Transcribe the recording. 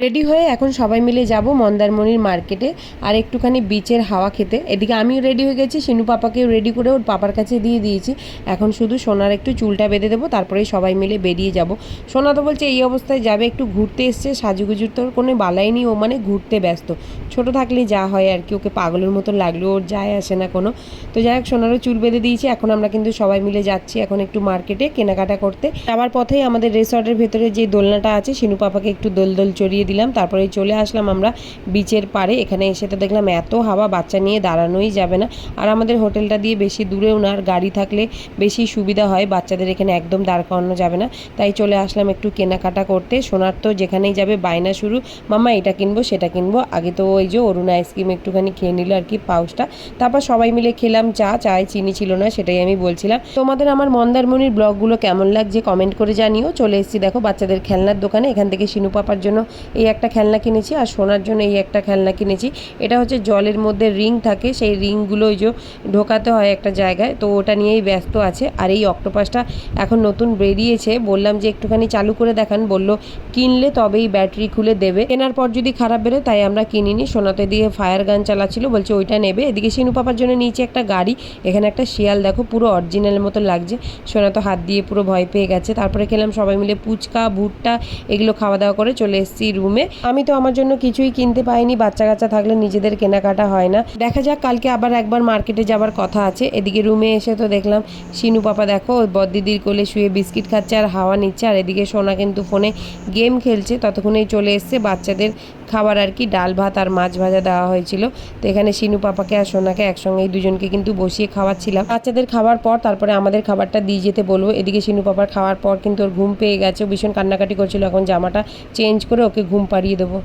Ready হয়ে এখন সবাই মিলে যাব মন্দারমণির মার্কেটে আর একটুখানি বিচের হাওয়া খেতে। এদিকে আমিও রেডি হয়ে গেছি, শিনু পাপাকেও রেডি করে ওর পাপার কাছে দিয়ে দিয়েছি। এখন শুধু সোনার একটু চুলটা বেঁধে দেবো, তারপরেই সবাই মিলে বেরিয়ে যাব। সোনা তো বলছে এই অবস্থায় যাবে, একটু ঘুরতে এসছে, সাজুগুজুর তোর কোনো বালাই নেই, ও মানে ঘুরতে ব্যস্ত। ছোট থাকলেই যা হয় আর কি, ওকে পাগলের মতো লাগলো, ওর যায় আসে না কোনো। তো যাই হোক, সোনারও চুল বেঁধে দিয়েছি। এখন আমরা কিন্তু সবাই মিলে যাচ্ছি এখন একটু মার্কেটে কেনাকাটা করতে। যাওয়ার পথেই আমাদের রিসর্টের ভেতরে যে দোলনাটা আছে, শিনু পাপাকে একটু দোল চড়িয়ে দিলাম। তারপরে চলে আসলাম আমরা বিচের পাড়ে। এখানে এসে তো দেখলাম এত হাওয়া, বাচ্চা নিয়ে দাঁড়ানোই যাবে না। আর আমাদের হোটেলটা দিয়ে বেশি দূরেও না, আর গাড়ি থাকলে বেশি সুবিধা হয়, বাচ্চাদের এখানে একদম দাঁড় করানো যাবে না। তাই চলে আসলাম একটু কেনাকাটা করতে। সোনার তো যেখানেই যাবে বায়না শুরু, মাম্মা এটা কিনবো সেটা কিনবো। আগে তো ওই যে অরুণ আইসক্রিম একটুখানি খেয়ে নিল আর কি, পাউচটা। তারপর সবাই মিলে খেলাম চায়ে চিনি ছিল না, সেটাই আমি বলছিলাম। তোমাদের আমার মন্দারমণির ব্লগগুলো কেমন লাগছে কমেন্ট করে জানিও। চলে এসেছি দেখো বাচ্চাদের খেলনার দোকানে। এখান থেকে শিনু পাপার জন্য এই একটা খেলনা কিনেছি আর সোনার জন্য এই একটা খেলনা কিনেছি। এটা হচ্ছে জলের মধ্যে রিং থাকে, সেই রিংগুলো ওই যে ঢোকাতে হয় একটা জায়গায়, তো ওটা নিয়েই ব্যস্ত আছে। আর এই অক্টোপাসটা এখন নতুন বেরিয়েছে, বললাম যে একটুখানি চালু করে দেখান, বলল কিনলে তবেই ব্যাটারি খুলে দেবে, কেনার পর যদি খারাপ বেরোয় তাই আমরা কিনিনি। সোনাতে দিয়ে ফায়ার গান চালাচ্ছিল, বলছে ওইটা নেবে। এদিকে শিনু পাপার জন্য নিচে একটা গাড়ি, এখানে একটা শিয়াল দেখো পুরো অরিজিনালের মতো লাগছে। সোনা তো হাত দিয়ে পুরো ভয় পেয়ে গেছে। তারপরে খেলাম সবাই মিলে ফুচকা ভুট্টা, এগুলো খাওয়া দাওয়া করে চলে এসেছি রুমে। আমি তো আমার জন্য কিছুই কিনতে পাইনি, বাচ্চা কাচ্চা থাকলে নিজেদের কেনাকাটা হয় না। দেখা যাক, কালকে আবার একবার মার্কেটে যাবার কথা আছে। এদিকে রুমে এসে তো দেখলাম শিনু পাপা দেখো ওই বড়দিদির কোলে শুয়ে বিস্কিট খাচ্ছে আর হাওয়া নিচ্ছে, আর এদিকে সোনা কিন্তু ফোনে গেম খেলছে। ততক্ষণেই চলে এসছে বাচ্চাদের খাবার আর কি, ডাল ভাত আর মাছ ভাজা দেওয়া হয়েছিল। তো এখানে শিনু পাপাকে আর সোনাকে একসঙ্গে এই দুজনকে কিন্তু বসিয়ে খাওয়াচ্ছিলাম। বাচ্চাদের খাওয়ার পর তারপরে আমাদের খাবারটা দিয়ে যেতে বলবো। এদিকে শিনু পাপার খাওয়ার পর কিন্তু ওর ঘুম পেয়ে গেছে, ভীষণ কান্নাকাটি করছিল। এখন জামাটা চেঞ্জ করে ওকে ঘুম পাড়িয়ে দেবো।